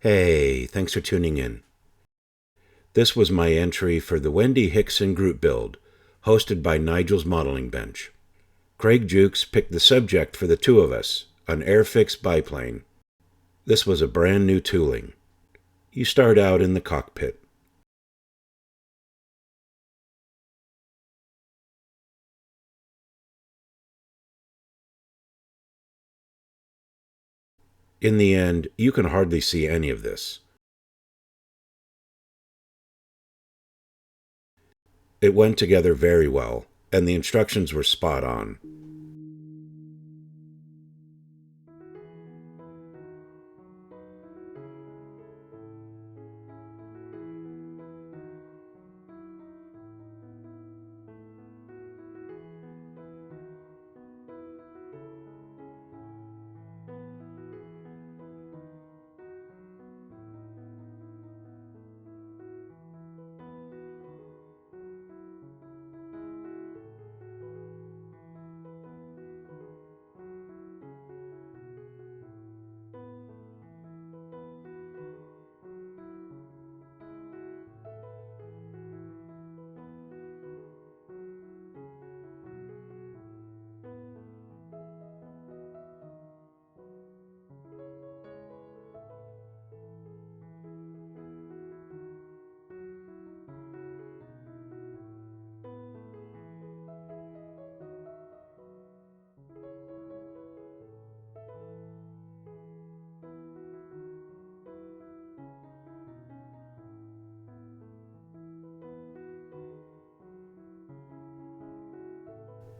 Hey, thanks for tuning in. This was my entry for the Wendy Hickson group build, hosted by Nigel's modeling bench. Craig Jewkes picked the subject for the two of us, an Airfix biplane. This was a brand new tooling. You start out in the cockpit. In the end, you can hardly see any of this. It went together very well, and the instructions were spot on.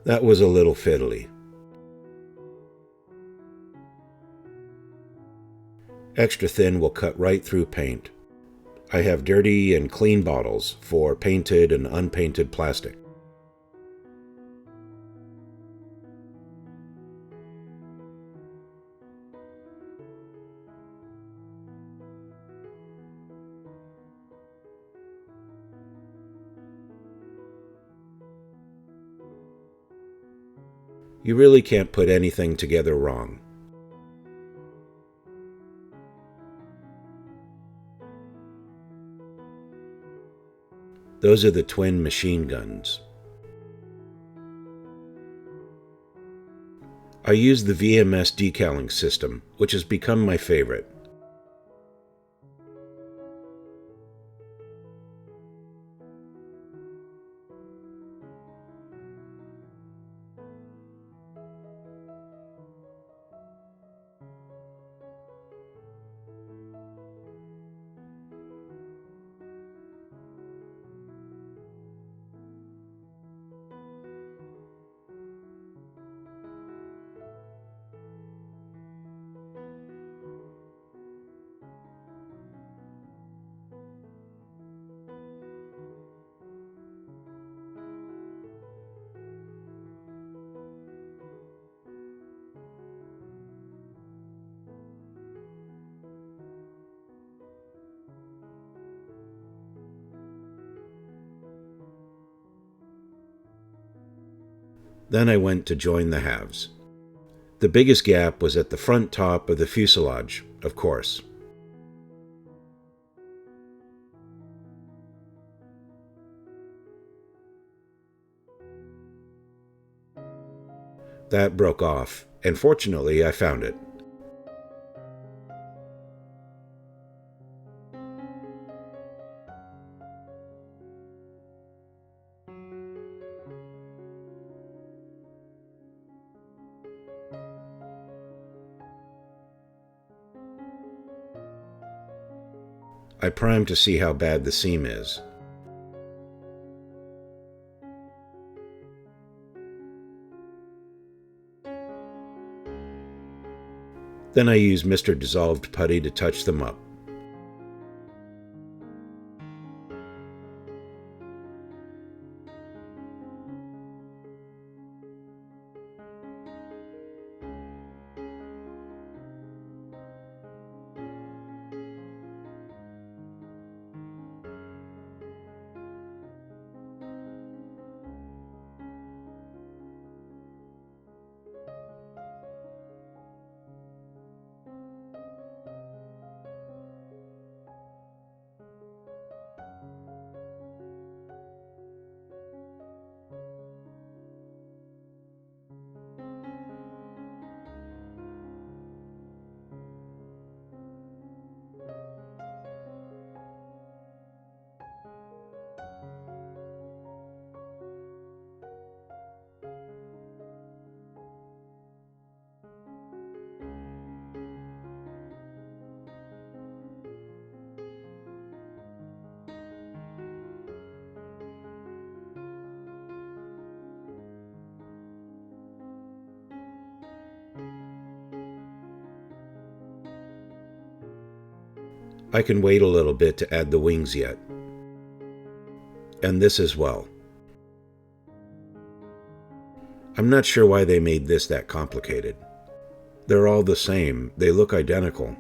That was a little fiddly. Extra thin will cut right through paint. I have dirty and clean bottles for painted and unpainted plastic. You really can't put anything together wrong. Those are the twin machine guns. I use the VMS decaling system, which has become my favorite. Then I went to join the halves. The biggest gap was at the front top of the fuselage, of course. That broke off, and fortunately I found it. I primed to see how bad the seam is. Then I used Mr. Dissolved putty to touch them up. I can wait a little bit to add the wings yet. And this as well. I'm not sure why they made this that complicated. They're all the same, they look identical.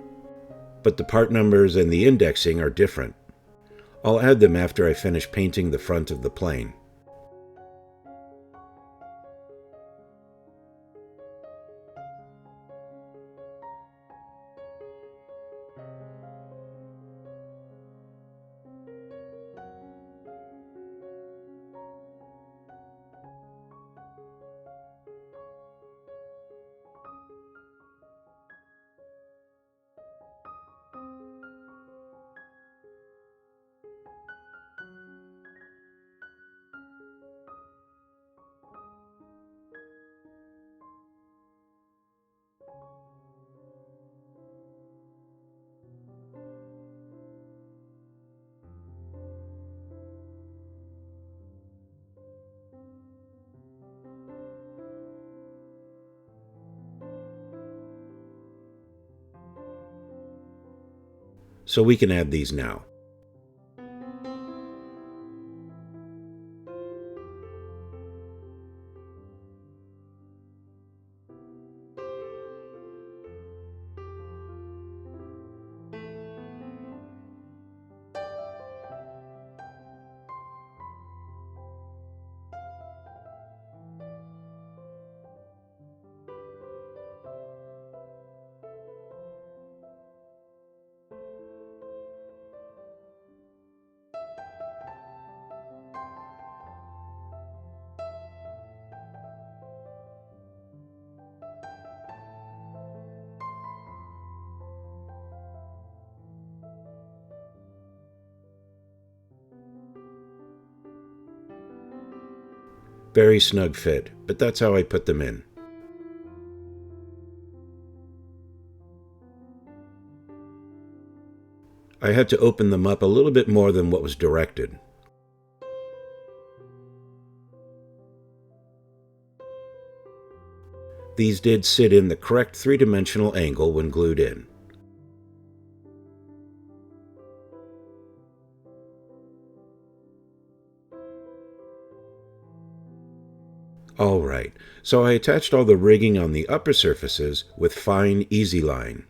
But the part numbers and the indexing are different. I'll add them after I finish painting the front of the plane. So we can add these now. Very snug fit, but that's how I put them in. I had to open them up a little bit more than what was directed. These did sit in the correct three-dimensional angle when glued in. Alright, so I attached all the rigging on the upper surfaces with fine easy line.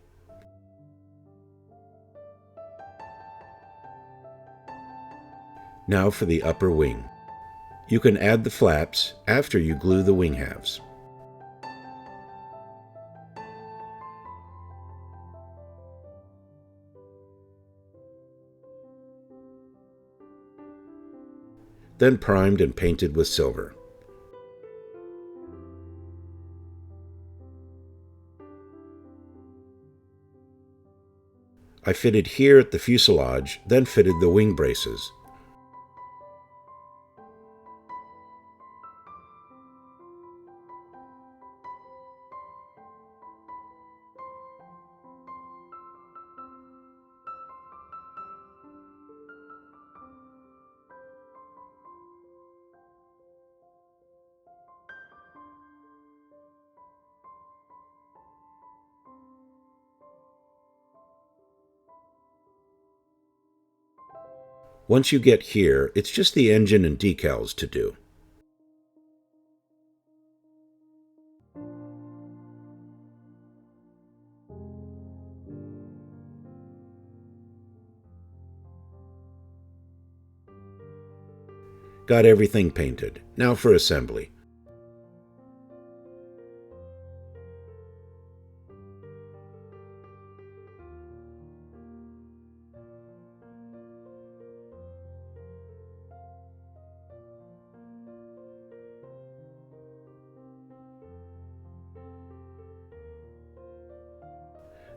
Now for the upper wing. You can add the flaps after you glue the wing halves. Then primed and painted with silver. I fitted here at the fuselage, then fitted the wing braces. Once you get here, it's just the engine and decals to do. Got everything painted. Now for assembly.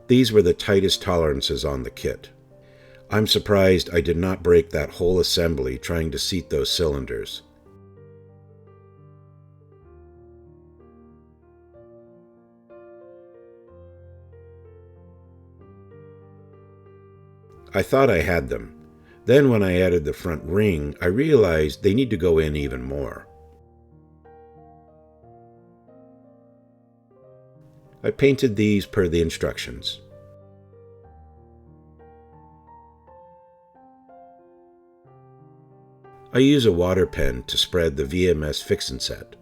These were the tightest tolerances on the kit. I'm surprised I did not break that whole assembly trying to seat those cylinders. I thought I had them. Then when I added the front ring, I realized they need to go in even more. I painted these per the instructions. I use a water pen to spread the VMS Hickson set.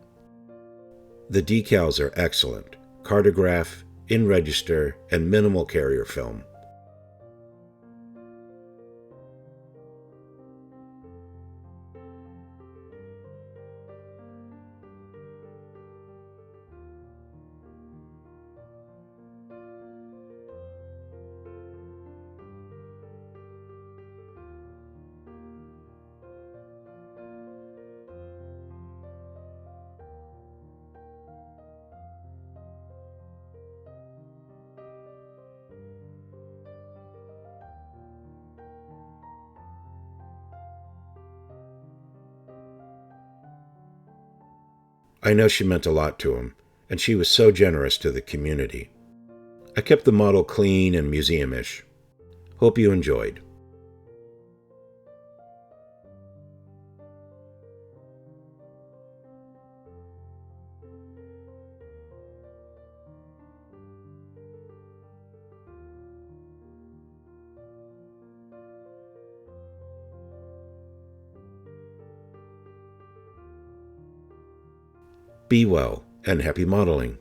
The decals are excellent: cartograph, in-register, and minimal carrier film. I know she meant a lot to him, and she was so generous to the community. I kept the model clean and museum-ish. Hope you enjoyed. Be well, and happy modeling.